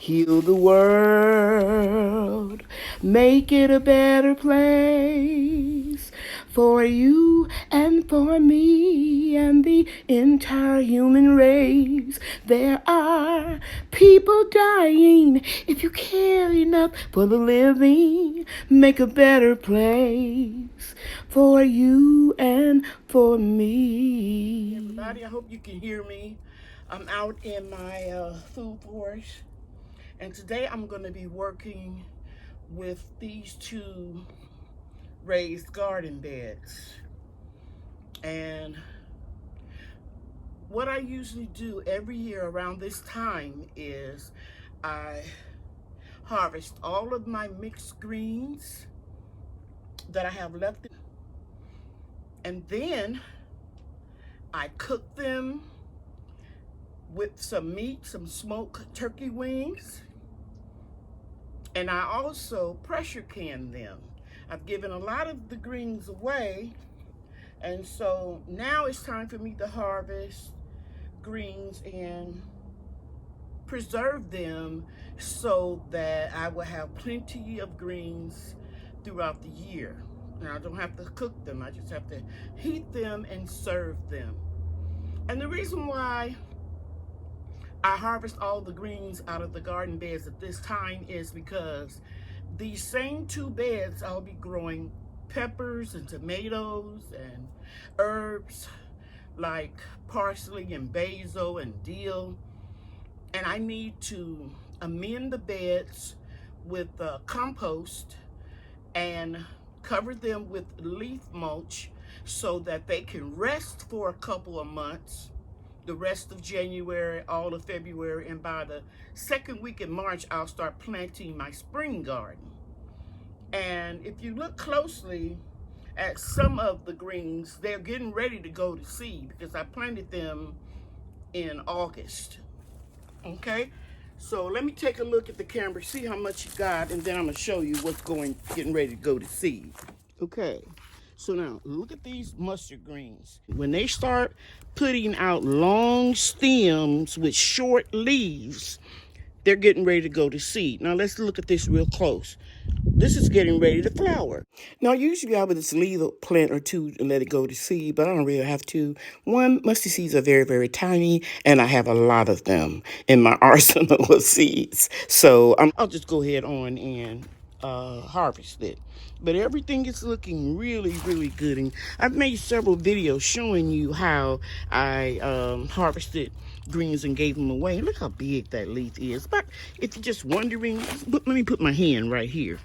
heal the world, make it a better place for you and for me and the entire human race. There are people dying. If you care enough for the living, make a better place for you and for me. Everybody, I hope you can hear me. I'm out in my food forest, and today I'm going to be working with these two raised garden beds. And what I usually do every year around this time is I harvest all of my mixed greens that I have left, and then I cook them with some meat, some smoked turkey wings, and I also pressure can them. I've given a lot of the greens away, and so now it's time for me to harvest greens and preserve them so that I will have plenty of greens throughout the year. And I don't have to cook them, I just have to heat them and serve them. And the reason why I harvest all the greens out of the garden beds at this time is because these same two beds I'll be growing peppers and tomatoes and herbs like parsley and basil and dill. And I need to amend the beds with compost and cover them with leaf mulch so that they can rest for a couple of months, the rest of January, all of February, and by the second week in March, I'll start planting my spring garden. And if you look closely at some of the greens, they're getting ready to go to seed because I planted them in August. Okay, so let me take a look at the camera, see how much you got, and then I'm gonna show you what's getting ready to go to seed. Okay, so now look at these mustard greens. When they start putting out long stems with short leaves, they're getting ready to go to seed. Now let's look at this real close. This is getting ready to flower. Now usually I would just leave a plant or two and let it go to seed, but I don't really have to. One, mustard seeds are very, very tiny, and I have a lot of them in my arsenal of seeds. So I'll just go ahead on and harvest it. But everything is looking really, really good. And I've made several videos showing you how I harvested greens and gave them away. Look how big that leaf is. But if you're just wondering, let me put my hand right here.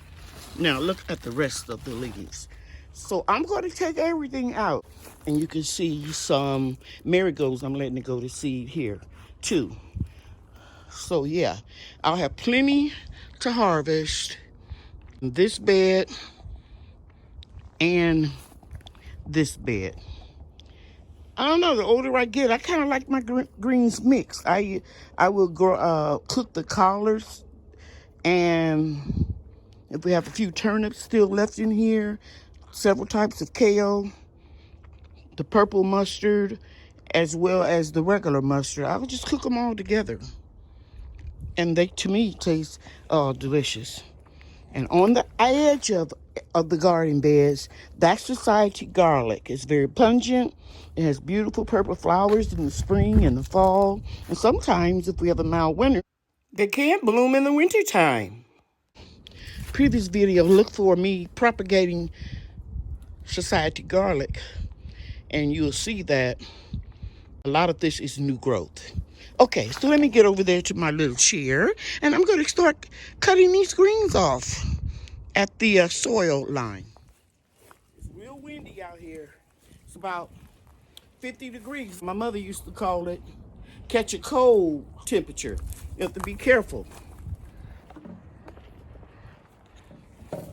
Now look at the rest of the leaves. So I'm going to take everything out, and you can see some marigolds I'm letting it go to seed here too. So yeah, I'll have plenty to harvest in this bed and this bed. I don't know, the older I get, I kind of like my greens mixed. I will cook the collards, and if we have a few turnips still left in here, several types of kale, the purple mustard, as well as the regular mustard. I would just cook them all together. And they, to me, taste delicious. And on the edge of the garden beds, that's Society garlic. It's very pungent. It has beautiful purple flowers in the spring and the fall. And sometimes, if we have a mild winter, they can bloom in the wintertime. Previous video, look for me propagating Society garlic, and you'll see that a lot of this is new growth. Okay, so let me get over there to my little chair, and I'm going to start cutting these greens off at the soil line. It's real windy out here. It's about 50 degrees. My mother used to call it catch a cold temperature. You have to be careful.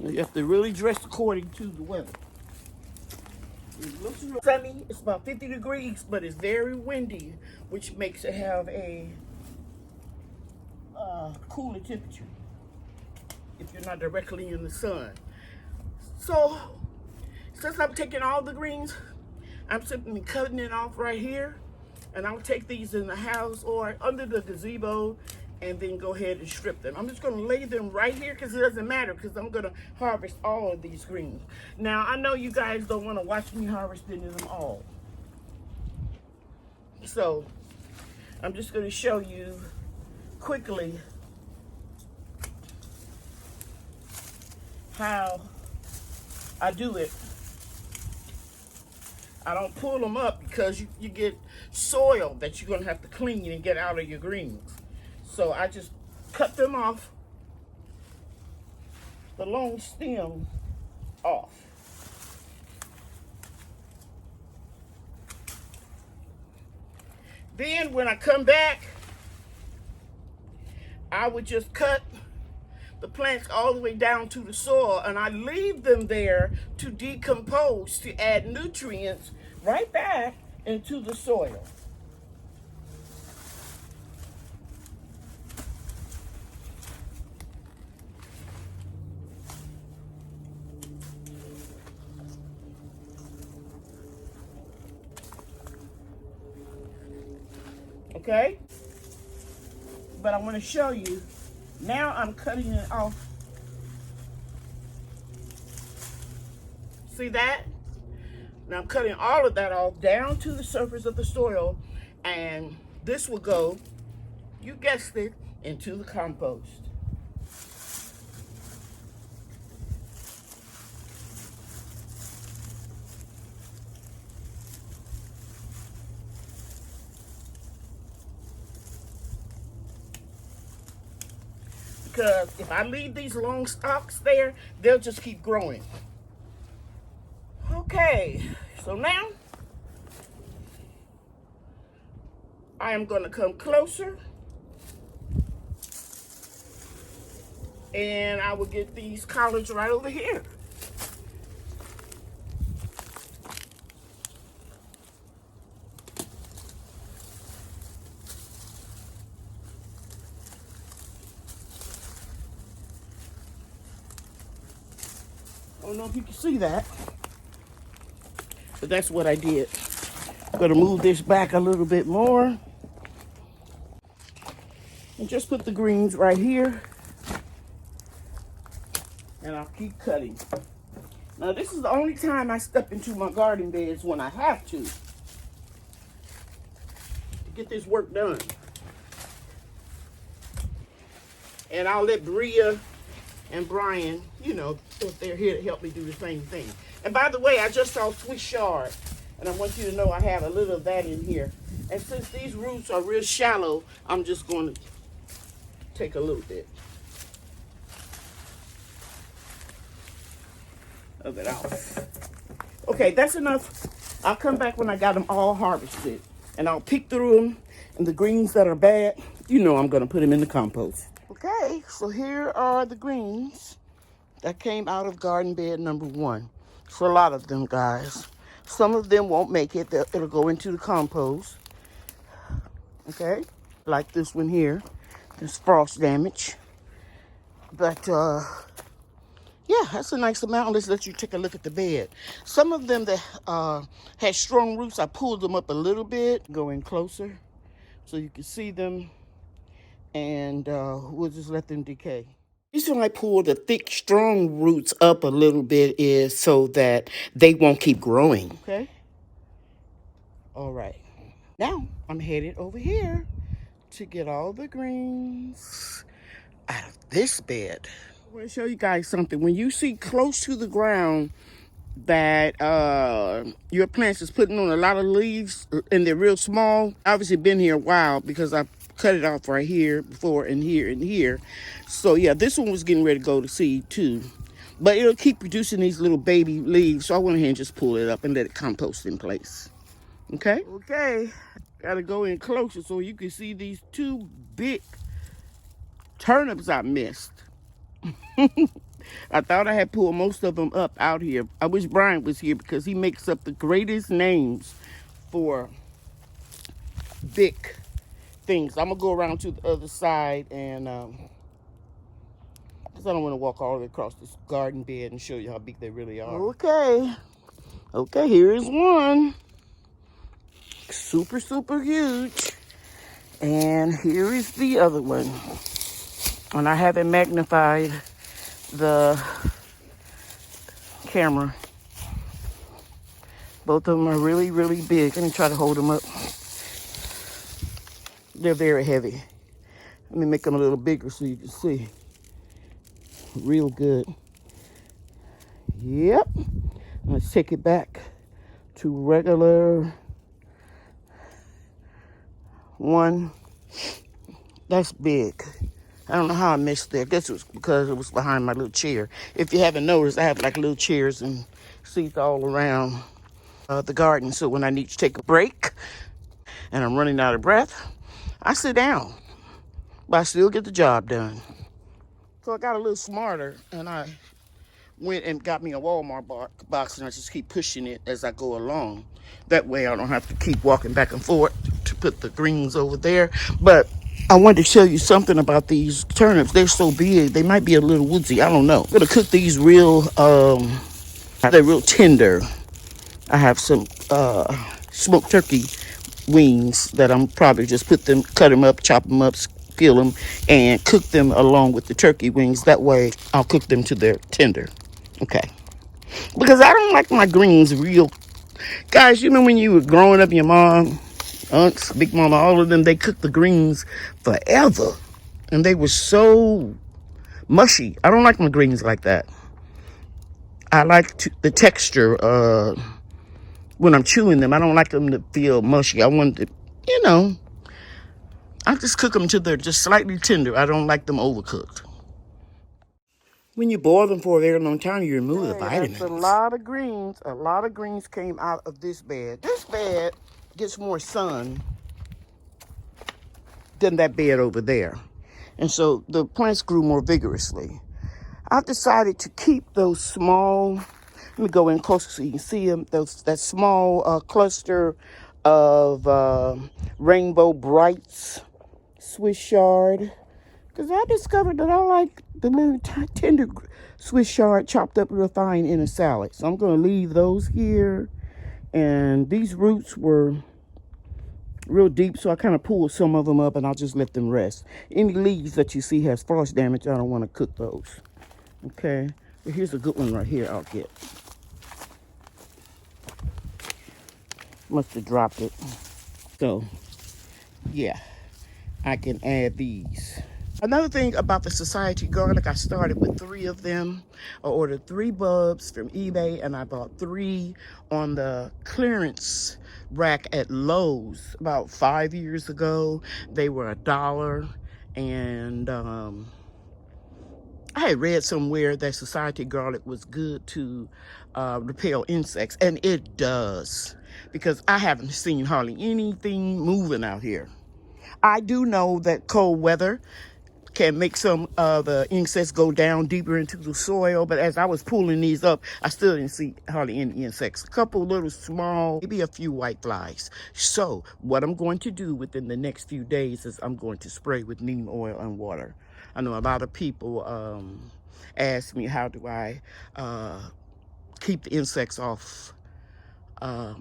You have to really dress according to the weather. It looks real sunny. It's about 50 degrees, but it's very windy, which makes it have a cooler temperature if you're not directly in the sun. So, since I'm taking all the greens, I'm simply cutting it off right here, and I'll take these in the house or under the gazebo and then go ahead and strip them. I'm just going to lay them right here because it doesn't matter, because I'm going to harvest all of these greens. Now, I know you guys don't want to watch me harvesting them all. So, I'm just going to show you quickly how I do it. I don't pull them up because you get soil that you're going to have to clean and get out of your greens. So I just cut them off, the long stem off. Then when I come back, I would just cut the plants all the way down to the soil, and I leave them there to decompose, to add nutrients right back into the soil. Okay? But I want to show you, now I'm cutting it off. See that? Now I'm cutting all of that off down to the surface of the soil, and this will go, you guessed it, into the compost. Because if I leave these long stalks there, they'll just keep growing. Okay, so now I am going to come closer, and I will get these collards right over here. I don't know if you can see that, but that's what I did. I'm going to move this back a little bit more. And just put the greens right here. And I'll keep cutting. Now this is the only time I step into my garden beds, when I have to get this work done. And I'll let Bria and Brian, you know, if they're here to help me do the same thing. And by the way, I just saw Swiss Chard, and I want you to know I have a little of that in here. And since these roots are real shallow, I'm just going to take a little bit of it off. Okay, that's enough. I'll come back when I got them all harvested, and I'll pick through them, and the greens that are bad, you know I'm going to put them in the compost. Okay, so here are the greens that came out of garden bed number 1. It's a lot of them, guys. Some of them won't make it. It'll go into the compost. Okay, like this one here. There's frost damage. But, yeah, that's a nice amount. Let's let you take a look at the bed. Some of them that had strong roots, I pulled them up a little bit. Go in closer so you can see them. And we'll just let them decay. The reason I pull the thick, strong roots up a little bit is so that they won't keep growing. Okay? All right. Now, I'm headed over here to get all the greens out of this bed. I want to show you guys something. When you see close to the ground that your plants is putting on a lot of leaves and they're real small, obviously been here a while because I've cut it off right here before, and here and here. So yeah, this one was getting ready to go to seed too, but it'll keep producing these little baby leaves, so I went ahead and just pull it up and let it compost in place. Okay, gotta go in closer so you can see these 2 big turnips I missed. I thought I had pulled most of them up out here. I wish Brian was here because he makes up the greatest names for big things. I'm gonna go around to the other side, and because I don't want to walk all the way across this garden bed and show you how big they really are. Okay, here is one. Super, super huge. And here is the other one. And I haven't magnified the camera. Both of them are really, really big. Let me try to hold them up. They're very heavy. Let me make them a little bigger so you can see. Real good. Yep. Let's take it back to regular one. That's big. I don't know how I missed that. I guess it was because it was behind my little chair. If you haven't noticed, I have like little chairs and seats all around the garden. So when I need to take a break and I'm running out of breath, I sit down. But I still get the job done. So I got a little smarter and I went and got me a Walmart box and I just keep pushing it as I go along. That way I don't have to keep walking back and forth to put the greens over there. But I wanted to show you something about these turnips. They're so big, they might be a little woodsy. I don't know. I'm gonna cook these they're real tender. I have some smoked turkey wings that I'm probably just cut them up, chop them up, peel them, and cook them along with the turkey wings. That way I'll cook them to their tender. Okay. Because I don't like my greens real. Guys, you know when you were growing up, your mom, aunts, big mama, all of them, they cooked the greens forever. And they were so mushy. I don't like my greens like that. I like the texture when I'm chewing them. I don't like them to feel mushy. I want to, I just cook them till they're just slightly tender. I don't like them overcooked. When you boil them for a very long time, you remove the vitamins. That's a lot of greens. A lot of greens came out of this bed. This bed gets more sun than that bed over there. And so the plants grew more vigorously. I've decided to keep those small, let me go in closer so you can see them, that small cluster of Rainbow Brights Swiss Chard. Because I discovered that I like the little tender Swiss chard chopped up real fine in a salad. So I'm going to leave those here. And these roots were real deep, so I kind of pulled some of them up and I'll just let them rest. Any leaves that you see has frost damage, I don't want to cook those. Okay, but here's a good one right here I'll get. Must have dropped it. So, yeah, I can add these. Another thing about the Society garlic, I started with 3 of them. I ordered 3 bulbs from eBay and I bought 3 on the clearance rack at Lowe's about 5 years ago. They were $1 and I had read somewhere that Society garlic was good to repel insects, and it does, because I haven't seen hardly anything moving out here. I do know that cold weather can make some of the insects go down deeper into the soil, but as I was pulling these up, I still didn't see hardly any insects. A couple little small, maybe a few white flies. So what I'm going to do within the next few days is I'm going to spray with neem oil and water. I know a lot of people ask me, how do I keep the insects off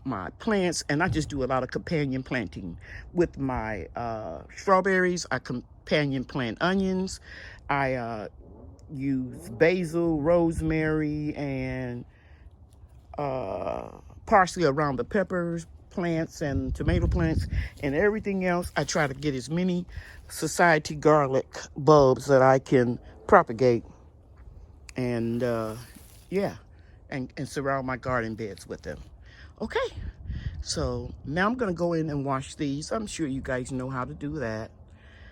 my plants? And I just do a lot of companion planting. With my strawberries, I companion plant onions. I use basil, rosemary, and parsley around the peppers plants and tomato plants, and everything else. I try to get as many Society garlic bulbs that I can propagate, and yeah, and surround my garden beds with them. Okay, so now I'm gonna go in and wash these. I'm sure you guys know how to do that.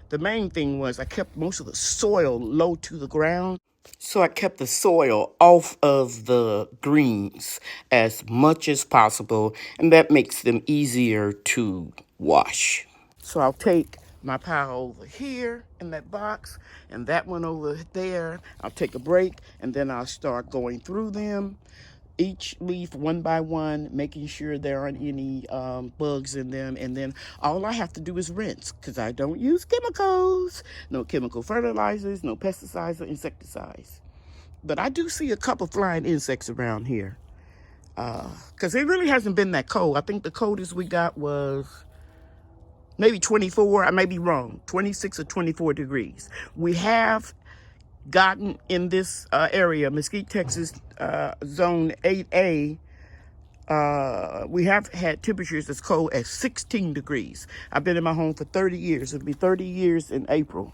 The main thing was I kept most of the soil low to the ground. So I kept the soil off of the greens as much as possible, and that makes them easier to wash. So I'll take my pile over here in that box and that one over there. I'll take a break and then I'll start going through them, each leaf one by one, making sure there aren't any bugs in them. And then all I have to do is rinse, because I don't use chemicals, no chemical fertilizers, no pesticides or insecticides. But I do see a couple flying insects around here, because it really hasn't been that cold. I think the coldest we got was maybe 24, I may be wrong, 26 or 24 degrees. We have gotten in this area, Mesquite, Texas, zone 8A, we have had temperatures as cold as 16 degrees. I've been in my home for 30 years. It'll be 30 years in April.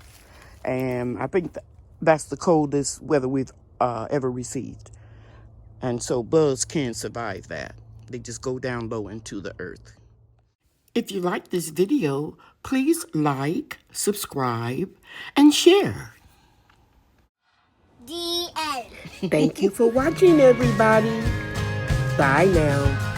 And I think that's the coldest weather we've ever received. And so bugs can survive that. They just go down low into the earth. If you like this video, please like, subscribe, and share. The end. Thank you for watching, everybody. Bye now.